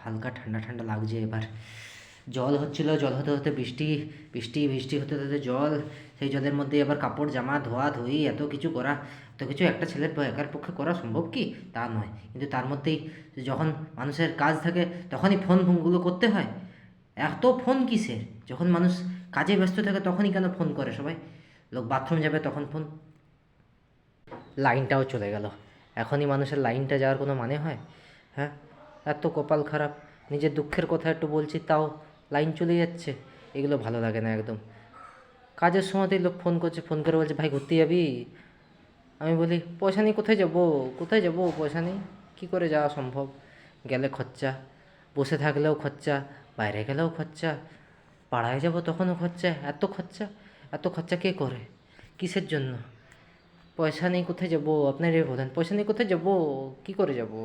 হালকা ঠান্ডা ঠান্ডা লাগছে এবার। জল হচ্ছিল, জল হতে হতে বৃষ্টি, বৃষ্টি বৃষ্টি হতে হতে জল, সেই জলের মধ্যে এবার কাপড় জামা ধোয়া ধুই, এত কিছু করা, এত কিছু একটা ছেলের একার পক্ষে করা সম্ভব কি? তা নয়, কিন্তু তার মধ্যেই যখন মানুষের কাজ থাকে তখনই ফোনগুলো করতে হয়। এত ফোন কিসের? যখন মানুষ কাজে ব্যস্ত থাকে তখনই কেন ফোন করে সবাই? লোক বাথরুম যাবে তখন ফোন। লাইনটাও চলে গেল। এখনই মানুষের লাইনটা যাওয়ার কোনো মানে হয়? হ্যাঁ, এত কপাল খারাপ। নিজের দুঃখের কথা একটু বলছি তাও লাইন চলে যাচ্ছে। এগুলো ভালো লাগে না একদম। কাজের সময়তেই লোক ফোন করছে, ফোন করে বলছে ভাই ঘুরতে যাবি? আমি বলি পয়সা নেই, কোথায় যাবো? কোথায় যাবো? পয়সা নেই, কী করে যাওয়া সম্ভব? গেলে খরচা, বসে থাকলেও খরচা, বাইরে গেলেও খরচা, পাড়ায় যাব তখনও খরচা, এত খরচা, এত খরচা কে করে? কিসের জন্য? পয়সা নেই কোথায় যাবো? আপনারাই বলেন, পয়সা নেই কোথায় যাবো? কী করে যাবো?